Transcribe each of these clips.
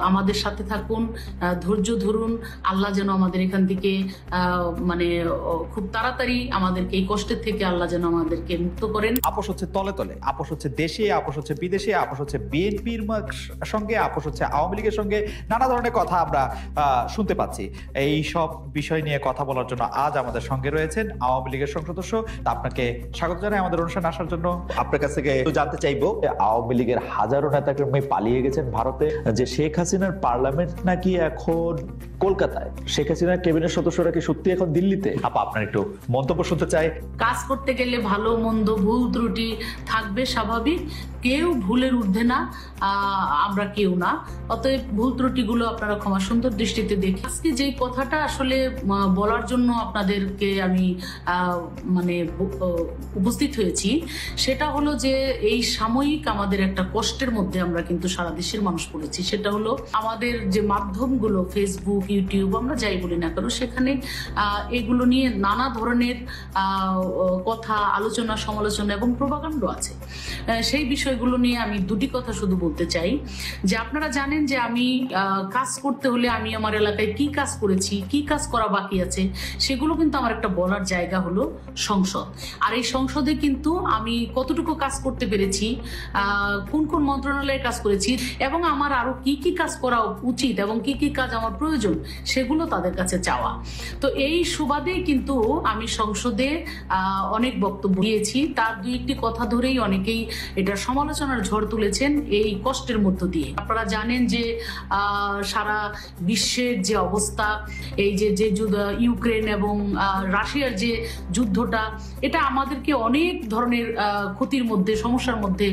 আমাদের সাথে থাকুন, ধৈর্য ধরুন। আল্লাহ যেন আমাদের এখান থেকে মানে খুব তাড়াতাড়ি আমাদেরকে এই কষ্টের থেকে আল্লাহ যেন আমাদেরকে মুক্ত করেন। আপোষ হচ্ছে তলে তলে, আপোষ হচ্ছে দেশে, আপোষ হচ্ছে বিদেশে, আপোষ হচ্ছে বিএনপির সঙ্গে, আপোষ হচ্ছে আওয়ামী লীগের সঙ্গে, নানা ধরনের কথা আমরা শুনতে পাচ্ছি। এই সব বিষয় নিয়ে কথা বলার জন্য আজ আমাদের সঙ্গে রয়েছেন আওয়ামী লীগের সংসদ সদস্য। আপনাকে স্বাগত জানাই আমাদের অনুষ্ঠানে আসার জন্য। আপনার কাছ থেকে জানতে চাইবো, আওয়ামী লীগের হাজারো নেতাকর্মী পালিয়ে গেছেন ভারতে, যে শেখ হাসিনার পার্লামেন্ট নাকি এখন কলকাতায়, শেখ হাসিনার ক্যাবিনেট সদস্যরা কি সত্যি এখন দিল্লিতে? আপনার একটু মন্তব্য শুনতে চাই। কাজ করতে গেলে ভালো মন্দ ভুল ত্রুটি থাকবে, স্বাভাবিক। কেউ ভুলের ঊর্ধ্বে না, আমরা কেউ না। অতএব ভুল ত্রুটিগুলো আপনারা ক্ষমা সুন্দর দৃষ্টিতে দেখি। আজকে যেই কথাটা আসলে বলার জন্য আপনাদেরকে আমি মানে উপস্থিত হয়েছি, সেটা হলো যে এই সাময়িক আমাদের একটা কষ্টের মধ্যে আমরা কিন্তু সারা দেশের মানুষ পড়েছি। সেটা হলো আমাদের যে মাধ্যমগুলো, ফেসবুক, ইউটিউব, আমরা যাই বলি না কেন, সেখানে এগুলো নিয়ে নানা ধরনের কথা, আলোচনা, সমালোচনা এবং প্রোপাগান্ডা আছে। সেই বিষয়গুলো নিয়ে আমি দুটি কথা শুধু বলতে চাই, যে আপনারা জানেন যে আমি কাজ করতে হলে আমি আমার এলাকায় কি কাজ করেছি, কি কাজ করা বাকি আছে, সেগুলো কিন্তু আমার একটা বলার জায়গা হলো সংসদ। আর এই সংসদে কিন্তু আমি কতটুকু কাজ করতে পেরেছি, কোন কোন মন্ত্রণালয়ে কাজ করেছি, এবং আমার আরো কি কি কাজ করা উচিত এবং কি কি কাজ আমার প্রয়োজন, সেগুলো তাদের কাছে চাওয়া। তো এই সুবাদেই কিন্তু আমি সংসদে অনেক বক্তব্য দিয়েছি। তার দুই একটি কথা ধরেই অনেকেই এটা সমালোচনার ঝড় তুলেছেন এই কষ্টের মধ্য দিয়ে। আপনারা জানেন যে সারা বিশ্বের যে অবস্থা, এই যে ইউক্রেন এবং রাশিয়ার যে যুদ্ধটা, এটা আমাদেরকে অনেক ধরনের ক্ষতির মধ্যে, সমস্যার মধ্যে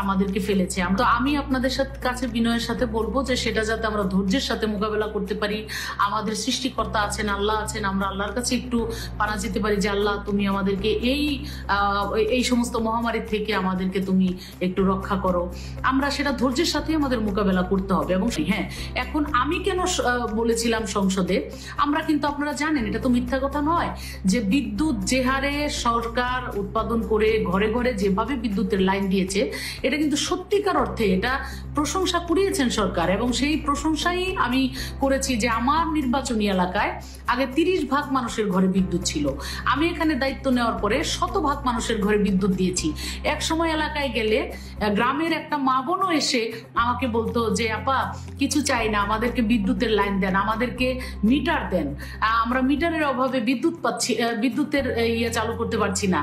আমাদেরকে ফেলেছে। তো আমি আপনাদের কাছে বিনয়ের সাথে বলবো যে সেটা যাতে আমরা ধৈর্যের সাথে মোকাবেলা করতে পারি। আমাদের সৃষ্টিকর্তা আছেন, আল্লাহ আছেন, আমরা আল্লাহর কাছে একটু পানা যেতে পারি যে আল্লাহ তুমি আমাদেরকে এই সমস্ত মহামারী থেকে আমাদেরকে তুমি একটু রক্ষা করো। আমরা সেটা ধৈর্যের সাথে আমাদের মোকাবেলা করতে হবে। এবং হ্যাঁ, এখন আমি কেন বলেছিলাম সংসদে, আমরা কিন্তু আপনারা জানেন, এটা তো মিথ্যা কথা নয়, যে বিদ্যুৎ যে হারে সরকার উৎপাদন করে ঘরে ঘরে যেভাবে বিদ্যুতের লাইন দিয়েছে, এটা কিন্তু সত্যিকার অর্থে এটা প্রশংসা কুড়িয়েছেন সরকার। এবং সেই প্রশংসাই আমি করেছি যে আমার নির্বাচনী এলাকায় আগে 30% মানুষের ঘরে বিদ্যুৎ ছিল। আমি এখানে দায়িত্ব নেওয়ার পরে 100% মানুষের ঘরে বিদ্যুৎ দিয়েছি। এক সময় এলাকায় গেলে গ্রামের একটা মা বোনও এসে আমাকে বলতো যে আপা, কিছু চাই না, আমাদেরকে বিদ্যুতের লাইন দেন, আমাদেরকে মিটার দেন, আমরা মিটারের অভাবে বিদ্যুতের ইয়ে চালু করতে পারছি না।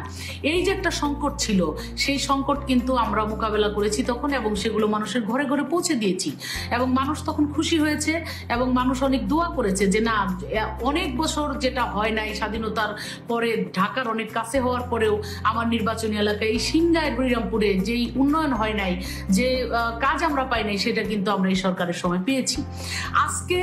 এই যে একটা সংকট ছিল, সেই সংকট কিন্তু আমরা মোকাবেলা করেছি তখন, এবং সেগুলো মানুষের ঘরে ঘরে পৌঁছে দিয়েছি। এবং মানুষ তখন খুশি হয়েছে, এবং মানুষ অনেক দোয়া করেছে যে না, অনেক বছর যেটা হয় নাই স্বাধীনতার পরে, ঢাকার অনেক কাছে হওয়ার পরেও আমার নির্বাচনী এলাকায় এই সিংগাইর বৈরামপুরে যেই উন্নয়ন হয় নাই, যে কাজ আমরা পাই নাই, সেটা কিন্তু আমরা এই সরকারের সময় পেয়েছি। আজকে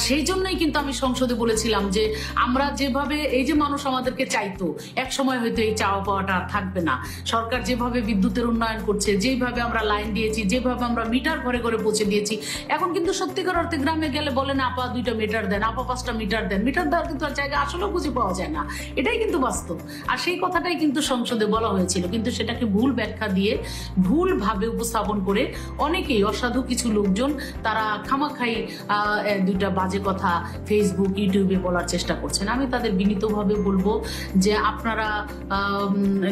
সেই জন্যই কিন্তু আমি সংসদে বলেছিলাম যে আমরা যেভাবে, এই যে মানুষ আমাদেরকে চাইতো, এক সময় হয়তো এই চাওয়া পাওয়াটা আর থাকবে না। সরকার যেভাবে বিদ্যুতের উন্নয়ন করছে, যেভাবে আমরা লাইন দিয়েছি, যেভাবে আমরা মিটার ঘরে ঘরে পৌঁছে দিয়েছি, এখন কিন্তু সত্যিকার অর্থে গ্রামে গেলে বলেন আপা 2টা মিটার দেন, আপা 5টা মিটার দেন। মিটার দেওয়ার কিন্তু আর জায়গা আসলেও খুঁজে পাওয়া যায় না, এটাই কিন্তু বাস্তব। আর সেই কথাটাই কিন্তু সংসদে বলা হয়েছিল, কিন্তু সেটাকে ভুল ব্যাখ্যা দিয়ে, ভুলভাবে উপস্থাপন করে অনেকেই, অসাধু কিছু লোকজন, তারা খামাখাই 2টা বাজে কথা ফেসবুক, ইউটিউবে বলার চেষ্টা করছেন। আমি তাদের বিনীতভাবে বলবো যে আপনারা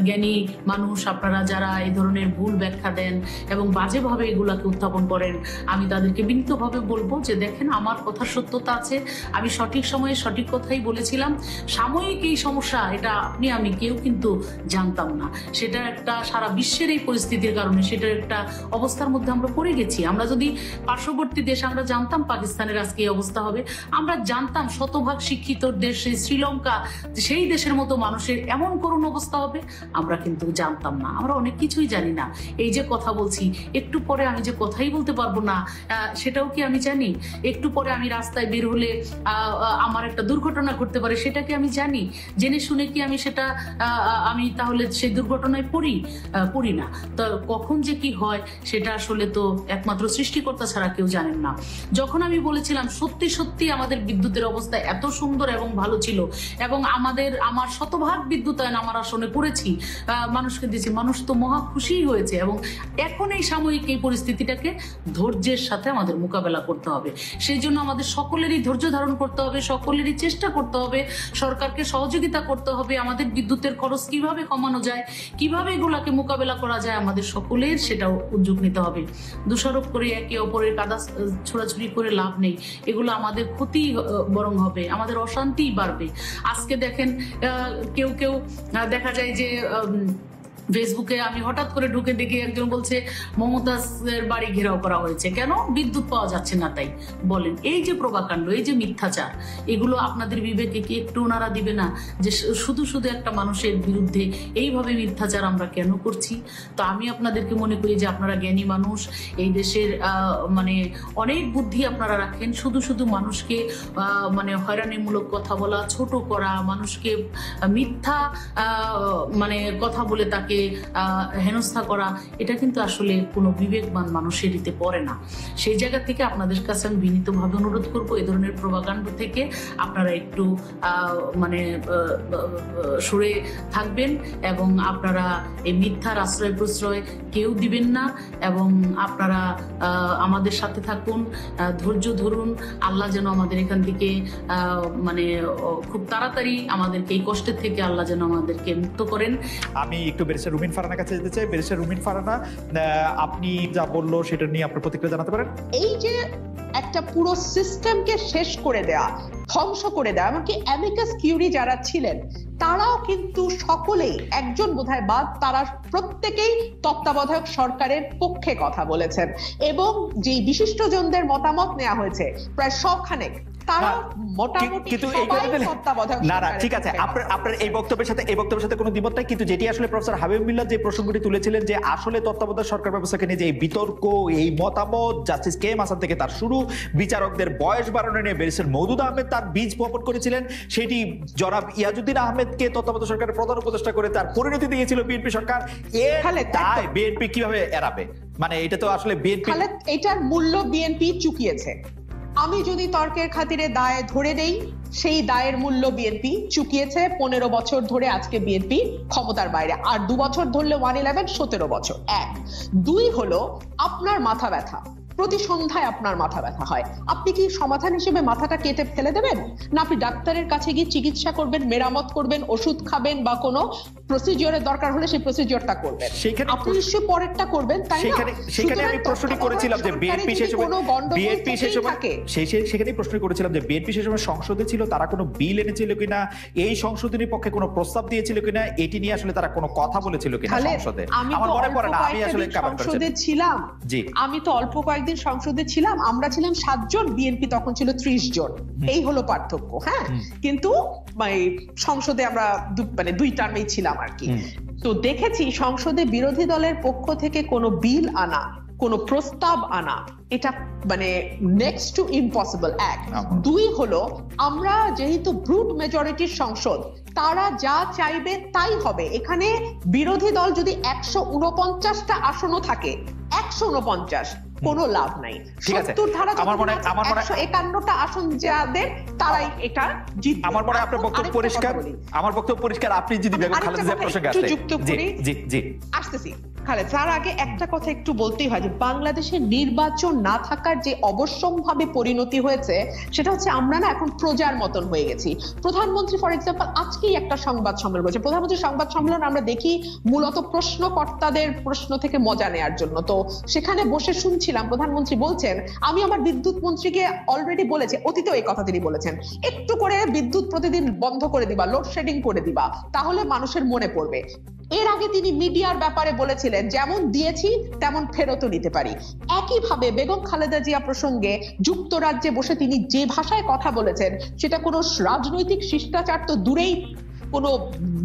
জ্ঞানী মানুষ, আপনারা যারা এই ধরনের ভুল ব্যাখ্যা দেন এবং বাজেভাবে এগুলাকে উত্থাপন করেন, আমি তাদেরকে বিনীতভাবে বলবো যে দেখেন, আমার কথার সত্যতা আছে, আমি সঠিক সময়ে সঠিক কথাই বলেছিলাম। সাময়িক এই সমস্যা, এটা আপনি আমি কেউ কিন্তু জানতাম না। সেটা একটা সারা বিশ্বের এই পরিস্থিতির কারণে সেটার একটা অবস্থার মধ্যে আমরা পড়ে গেছি। আমরা যদি পার্শ্ববর্তী দেশ, আমরা জানতাম পাকিস্তানের আজকে এই অবস্থা হবে, আমরা জানতাম শতভাগ শিক্ষিত দেশ শ্রীলঙ্কা, সেই দেশের মতো মানুষের এমন করুণ অবস্থা হবে, আমরা কিন্তু জানতাম না। আমরা অনেক কিছুই জানি না। এই যে কথা বলছি, একটু পরে আমি যে কথাই বলতে পারবো না, সেটাও কি আমি জানি? একটু পরে আমি রাস্তায় বের হলে আমার একটা দুর্ঘটনা ঘটতে পারে, সেটা কি আমি জানি? জেনে শুনে কি আমি সেটা আমি তাহলে সেই দুর্ঘটনায় পড়ি না? তো কখন যে কি হয় সেটা আসলে তো একমাত্র সৃষ্টিকর্তা ছাড়া কেউ জানেন না। যখন আমি বলেছিলাম সত্যি সত্যি আমাদের বিদ্যুতের অবস্থা এত সুন্দর এবং ভালো ছিল, এবং আমার শতভাগ বিদ্যুতায়ন আমার আসনে করেছি, মানুষকে দিয়েছি, মানুষ তো মহা খুশি হয়েছে। এবং এখন এই সাময়িক এই পরিস্থিতিটাকে ধৈর্যের সাথে আমাদের মোকাবেলা করতে হবে। সেই জন্য আমাদের সকলেরই ধৈর্য ধারণ করতে হবে, সকলেরই চেষ্টা করতে হবে, সরকারকে সহযোগিতা করতে হবে। আমাদের বিদ্যুতের খরচ কিভাবে কমানো যায়, কিভাবে এগুলাকে মোকাবেলা করা যায়, আমাদের সকলের সেটাও উদ্যোগ নিতে হবে। দোষারোপ করে একে অপরের কাদা ছোড়াছুড়ি করে লাভ নেই, এগুলো আমাদের ক্ষতি বরং হবে, আমাদের অশান্তি বাড়বে। আজকে দেখেন কেউ কেউ দেখা যায় যে ফেসবুকে আমি হঠাৎ করে ঢুকে দেখি একজন বলছে মমতাজের বাড়ি ঘেরাও করা হয়েছে, কেন? বিদ্যুৎ পাওয়া যাচ্ছে না তাই। বলেন, এই যে প্রভাকাণ্ড, এই যে মিথ্যাচার, এগুলো আপনাদের বিবেকে কি একটু ওনারা দিবে না যে শুধু শুধু একটা মানুষের বিরুদ্ধে এইভাবে মিথ্যাচার আমরা কেন করছি? তো আমি আপনাদেরকে মনে করি যে আপনারা জ্ঞানী মানুষ, এই দেশের মানে অনেক বুদ্ধি আপনারা রাখেন। শুধু শুধু মানুষকে মানে হয়রানিমূলক কথা বলা, ছোট করা, মানুষকে মিথ্যা মানে কথা বলে তাকে হেনস্থা করা, এটা কিন্তু আসলে কোনো বিবেকবান মানুষের দিতে পড়ে না। সেই জায়গা থেকে আপনাদের কাছে আমি বিনীতভাবে অনুরোধ করবো, এই ধরনের প্রভাকাণ্ড থেকে আপনারা একটু মানে সরে থাকবেন, এবং আপনারা এই মিথ্যার আশ্রয় প্রশ্রয় কেউ দিবেন না, এবং আপনারা আমাদের সাথে থাকুন, ধৈর্য ধরুন। আল্লাহ যেন আমাদের এখান থেকে মানে খুব তাড়াতাড়ি আমাদেরকে এই কষ্টের থেকে আল্লাহ যেন আমাদেরকে মুক্ত করেন। আমি একটু ব্যারিস্টার রুমিন ফারহানার কাছে যেতে চাই। ব্যারিস্টার রুমিন ফারহানা, আপনি যা বললো সেটা নিয়ে আপনার প্রতিক্রিয়া জানাতে পারেন। এই যে একটা পুরো সিস্টেমকে শেষ করে দেওয়া, ধ্বংস করে দেওয়া, এমনকি অ্যামিকাস কিউরি যারা ছিলেন তারাও কিন্তু সকলেই, একজন বোধহয় বাদ, তারা প্রত্যেকেই তত্ত্বাবধায়ক সরকারের পক্ষে কথা বলেছেন, এবং যে বিশিষ্টজনদের মতামত নেওয়া হয়েছে প্রায় সবখানে তারা মোটামুটি সবাই তত্ত্বাবধায়ক। না, ঠিক আছে, আপনার এই বক্তব্যের সাথে কোনো দ্বিমত নাই, কিন্তু যেটি আসলে প্রফেসর হাবিব মিল্লাত যে প্রসঙ্গটি তুলেছিলেন যে আসলে তত্ত্বাবধায়ক সরকার ব্যবস্থাকে নিয়ে যে এই বিতর্ক, এই মতামত, জাস্টিস কে এম হাসান থেকে তার শুরু, বিচারকদের বয়স বাড়ানো নিয়ে ব্যারিস্টার মওদুদ আহমেদ তার বীজ বপন করেছিলেন, সেটি জনাব ইয়াজউদ্দিন আহমেদকে তত্ত্বাবধায়ক সরকারের প্রধান উপদেষ্টা করে তার পরিণতি দিয়েছিল বিএনপি সরকার। তাই বিএনপি কিভাবে এড়াবে? মানে এটা তো আসলে বিএনপি, এটার মূল্য বিএনপি চুকিয়েছে। আমি যদি তর্কের খাতিরে দায় ধরে নেই, সেই দায়ের মূল্য বিএনপি চুকিয়েছে। 15 বছর ধরে আজকে বিএনপি ক্ষমতার বাইরে, আর 2 বছর ধরলে 111, 17 বছর। 1 2 হলো আপনার মাথা ব্যথা, প্রতি সন্ধ্যায় আপনার মাথা ব্যথা হয়, আপনি কি সমাধান হিসেবে মাথাটা কেটে ফেলে দেবেন? না আপনি ডাক্তারের কাছে গিয়ে চিকিৎসা করবেন, মেরামত করবেন, ওষুধ খাবেন, বা কোনো প্রসিডিওরের দরকার হলে সেই প্রসিডিওরটা করবেন। আপনি নিশ্চয়ই পরেরটা করবেন, তাই না? সেখানে আমি প্রশ্নটি করেছিলাম যে বিএনপি সেই সময় সংসদে ছিল, তারা কোনো বিল এনেছিল কিনা, এই সংশোধনীর পক্ষে কোনো প্রস্তাব দিয়েছিল কিনা, এটি নিয়ে আসলে তারা কোনো কথা বলেছিল কিনা সংসদে? আমার মনে পড়ে না, আমি আসলে সংসদে ছিলাম, আমি তো অল্প কয়েকদিন সংসদে ছিলাম, আমরা ছিলাম 7 জন, বিএনপি তখন ছিল 30 জন, এই হলো পার্থক্য। হ্যাঁ, কিন্তু সংসদে আমরা মানে 2 টার্মেই ছিলাম আর কি। তো দেখেছি সংসদে বিরোধী দলের পক্ষ থেকে কোনো বিল আনা, কোনো প্রস্তাব আনা, এটা মানে নেক্সট টু ইম্পসিবল। 1 2 হলো আমরা যেহেতু ব্রুট মেজরিটির সংসদ, তারা যা চাইবে তাই হবে। এখানে বিরোধী দল যদি 149টা আসনও থাকে, 149 কোনো লাভ নাই। 70 ধারা, আমার মনে 151টা আসন যাদের, তারাই এটা জিতবে। আমার মনে আপনার বক্তব্য পরিষ্কার, আমার বক্তব্য পরিষ্কার। আপনি যদি বেগম খালেদা জিয়ার প্রসঙ্গে আসেন, যুক্ত করি, জি আসতেছি খালেদ, তার আগে একটা কথা একটু বলতেই হয় যে বাংলাদেশের নির্বাচন না থাকার যে অবশ্যম্ভাবী পরিণতি হয়েছে, সেটা হচ্ছে আমরা না এখন প্রজার মতন হয়ে গেছি। প্রধানমন্ত্রী ফর এক্সাম্পল আজকেই একটা সংবাদ সম্মেলন করেছে। প্রধানমন্ত্রীর সংবাদ সম্মেলন আমরা দেখি মূলত প্রশ্নকর্তাদের প্রশ্ন থেকে মজা নেওয়ার জন্য। তো সেখানে বসে শুনছিলাম প্রধানমন্ত্রী বলছেন, আমি আমার বিদ্যুৎ মন্ত্রীকে অলরেডি বলেছি, অতীতেও এই কথা তিনি বলেছেন, একটু করে বিদ্যুৎ প্রতিদিন বন্ধ করে দিবা, লোডশেডিং করে দিবা, তাহলে মানুষের মনে পড়বে। এর আগে তিনি মিডিয়ার ব্যাপারে বলেছিলেন, যেমন দিয়েছি তেমন ফেরতও নিতে পারি। একইভাবে বেগম খালেদা জিয়া প্রসঙ্গে যুক্তরাজ্যে বসে তিনি যে ভাষায় কথা বলেছেন, সেটা কোনো রাজনৈতিক শিষ্টাচার তো দূরেই, কোনো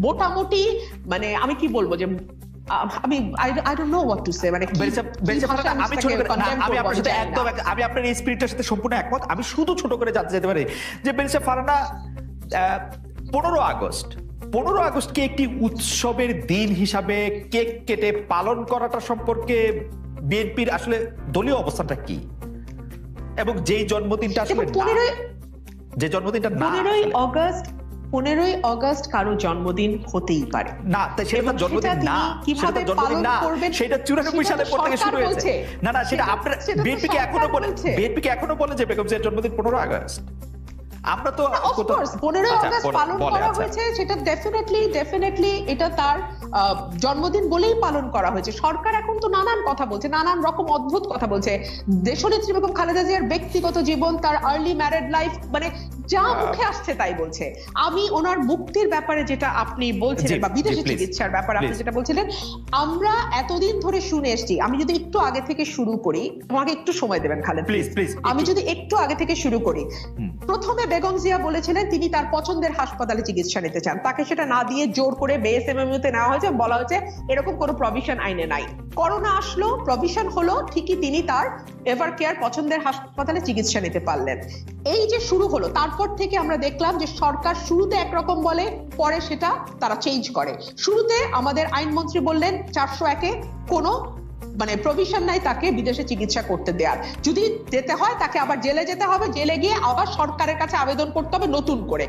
মোটামুটি মানে আমি কি বলবো যে আমি I don't know what to say, মানে আমি আপনার এই স্পিরিটের সাথে সম্পূর্ণ একমত। আমি শুধু ছোট করে যেতে পারি যে বেরিসা ফারহানা, 15 আগস্টকে একটি উৎসবের দিন হিসাবে কেক কেটে পালন করাটা সম্পর্কে বিএনপির আসলে দলীয় অবস্থানটা কি? এবং যেই জন্মদিনটা আসলে এবং 15ই যে জন্মদিনটা না 15ই অগস্ট কারো জন্মদিন হতেই পারে না, তাই সেটা তার জন্মদিন না, সেটা তার জন্মদিন না, সেটা 94 সালের পর থেকে শুরু হয়েছে। না না, সেটা আপনার বিএনপিকে এখনো বলে যে বেগম জিয়ার জন্মদিন 15 আগস্ট। আমরা তো 15 আগস্ট পালন করা হয়েছে, সেটা ডেফিনেটলি এটা তার জন্মদিন বলেই পালন করা হয়েছে। সরকার এখন তো নানান কথা বলছে, নানান রকম অদ্ভুত কথা বলছে। দেশনেত্রী বেগম খালেদা জিয়ার ব্যক্তিগত জীবন, তার আর্লি ম্যারিড লাইফ, মানে যা মুখে আসছে তাই বলছে। আমি ওনার মুক্তির ব্যাপারে যেটা আপনি বলছিলেন বা বিদেশি চিকিৎসার ব্যাপারে আপনি যেটা বলছিলেন, আমরা এতদিন ধরে শুনে এসেছি। আমি যদি একটু আগে থেকে শুরু করি, আমাকে একটু সময় দেবেন খালেদ প্লিজ। আমি যদি একটু আগে থেকে শুরু করি, প্রথমে বেগম জিয়া বলেছিলেন তিনি তার পছন্দের হাসপাতালে চিকিৎসা নিতে চান, তাকে সেটা না দিয়ে জোর করে বিএসএমএমইউ তে নেওয়া হয়েছে, বলা হয়েছে এরকম কোনো প্রভিশন আইনে নাই। করোনা আসলো, প্রভিশন হলো, ঠিকই তিনি তার এভার কেয়ার পছন্দের হাসপাতালে চিকিৎসা নিতে পারলেন। এই যে শুরু হলো, তারপর থেকে আমরা দেখলাম যে সরকার শুরুতে একরকম বলে, পরে সেটা তারা চেঞ্জ করে। শুরুতে আমাদের আইনমন্ত্রী বললেন 401-এ কোনো মানে প্রভিশন নাই তাকে বিদেশে চিকিৎসা করতে দেওয়ার, যদি যেতে হয় তাকে আবার জেলে যেতে হবে, জেলে গিয়ে আবার সরকারের কাছে আবেদন করতে হবে নতুন করে।